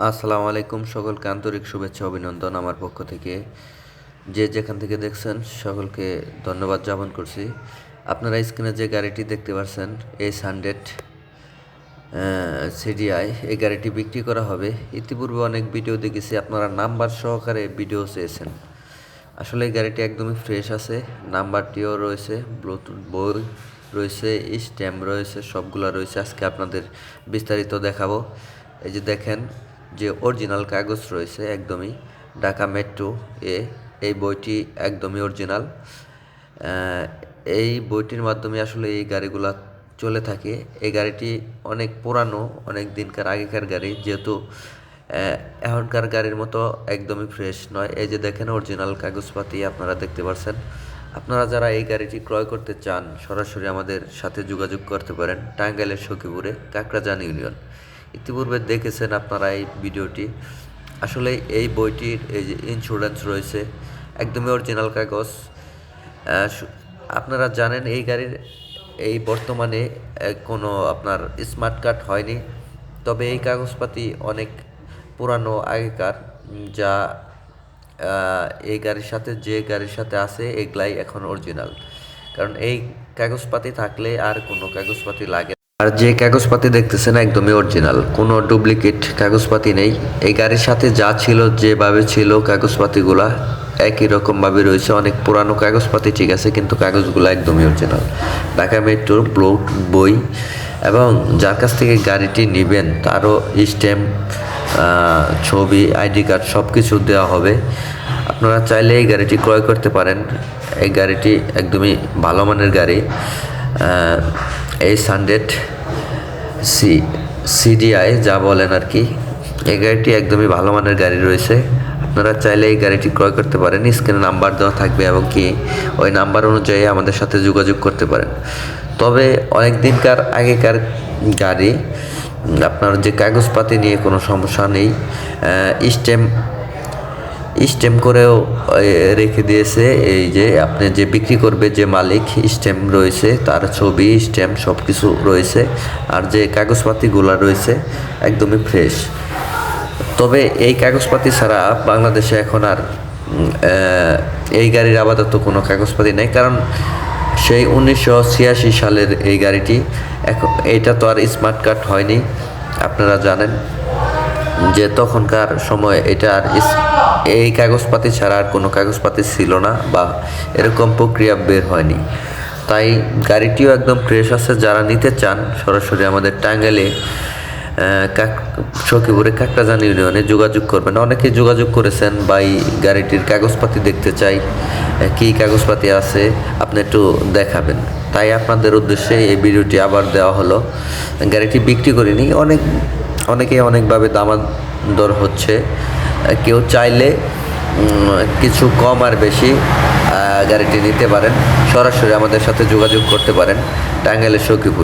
আসসালামু আলাইকুম, সকলকে আন্তরিক শুভেচ্ছা অভিনন্দন আমার পক্ষ থেকে। যে যেখান থেকে দেখছেন সকলকে ধন্যবাদ জ্ঞাপন করছি। আপনারা স্ক্রিনে যে গাড়িটি দেখতে পাচ্ছেন S100 CDI, এই গাড়িটি বিক্রি করা হবে। ইতিপূর্বে অনেক ভিডিও দেখেছি, আপনারা নাম্বার সহকারে ভিডিও চেয়েছেন। আসলে এই গাড়িটি একদমই ফ্রেশ আছে, নাম্বারটিও রয়েছে, ব্লুটুথ বই রয়েছে, স্ট্যাম্প রয়েছে, সবগুলা রয়েছে। আজকে আপনাদের বিস্তারিত দেখাবো। এই যে দেখেন, যে অরিজিনাল কাগজ রয়েছে একদমই, ঢাকা মেট্রো এ এই বইটি একদমই অরিজিনাল। এই বইটির মাধ্যমে আসলে এই গাড়িগুলা চলে থাকে। এই গাড়িটি অনেক পুরানো, অনেক দিনকার আগেকার গাড়ি, যেহেতু এখনকার গাড়ির মতো একদমই ফ্রেশ নয়। এই যে দেখেন অরিজিনাল কাগজপাতি আপনারা দেখতে পাচ্ছেন। আপনারা যারা এই গাড়িটি ক্রয় করতে চান সরাসরি আমাদের সাথে যোগাযোগ করতে পারেন। টাঙ্গাইলের সখীপুরে কাকরাজান ইউনিয়ন। ইতিপূর্বে দেখেছেন আপনারা এই ভিডিওটি। আসলে এই বইটির এই যে ইন্স্যুরেন্স রয়েছে, একদমই অরিজিনাল কাগজ। আপনারা জানেন এই গাড়ির এই বর্তমানে কোনো আপনার স্মার্ট কার্ড হয়নি, তবে এই কাগজপাতি অনেক পুরানো আগেকার, যা এই গাড়ির সাথে যে গাড়ির সাথে আছে এগুলাই এখন অরিজিনাল। কারণ এই কাগজপাতি থাকলে আর কোনো কাগজপাতি লাগে না। আর যে কাগজপাতি দেখতেছেন একদমই অরিজিনাল, কোনো ডুপ্লিকেট কাগজপাতি নেই। এই গাড়ির সাথে যা ছিল, যেভাবে ছিল কাগজপাতিগুলা একই রকমভাবে রয়েছে। অনেক পুরানো কাগজপাতি ঠিক আছে, কিন্তু কাগজগুলো একদমই অরিজিনাল। ঢাকা মেট্রোর ব্লক বই, এবং যার কাছ থেকে গাড়িটি নেবেন তারও স্ট্যাম্প, ছবি, আইডি কার্ড সব কিছু দেওয়া হবে। আপনারা চাইলে এই গাড়িটি ক্রয় করতে পারেন। এই গাড়িটি একদমই ভালো মানের গাড়ি, S100 CDI যা বলেন আর কি। এই গাড়িটি একদমই ভালো মানের গাড়ি রয়েছে। আপনারা চাইলে এই গাড়িটি ক্রয় করতে পারেন। স্ক্রিনে নাম্বার দেওয়া থাকবে, এবং কি ওই নাম্বার অনুযায়ী আমাদের সাথে যোগাযোগ করতে পারেন। তবে অনেক দিনকার আগেকার গাড়ি, আপনার যে কাগজপাতি নিয়ে কোনো সমস্যা নেই। স্ট্যাম্প করেও রেখে দিয়েছে। এই যে আপনি যে বিক্রি করবে যে মালিক, স্ট্যাম্প রয়েছে, তার ছবি, স্ট্যাম্প সব কিছু রয়েছে। আর যে কাগজপাতিগুলো রয়েছে একদমই ফ্রেশ। তবে এই কাগজপাতি ছাড়া বাংলাদেশে এখন আর এই গাড়ির আপাতত কোনো কাগজপাতি নেই, কারণ সেই 1986 সালের এই গাড়িটি। এখন এটা তো আর স্মার্ট কার্ড হয়নি। আপনারা জানেন যে তখনকার সময় এটা আর এই কাগজপাতি ছাড়া আর কোনো কাগজপাতি ছিল না, বা এরকম প্রক্রিয়া বের হয়নি। তাই গাড়িটিও একদম ফ্রেশ আছে। যারা নিতে চান সরাসরি আমাদের টাঙ্গাইলে সখীপুরে কাকরাজান ইউনিয়নে যোগাযোগ করবেন। অনেকেই যোগাযোগ করেছেন, ভাই গাড়িটির কাগজপাতি দেখতে চাই, কী কাগজপাতি আছে আপনি একটু দেখাবেন। তাই আপনাদের উদ্দেশ্যে এই ভিডিওটি আবার দেওয়া হলো। গাড়িটি বিক্রি করিনি, অনেকেই অনেকভাবে দামাদর হচ্ছে। কেউ চাইলে কিছু কম আর বেশি গাড়িটি নিতে পারেন, সরাসরি আমাদের সাথে যোগাযোগ করতে পারেন টাঙ্গাইলের সখীপুর।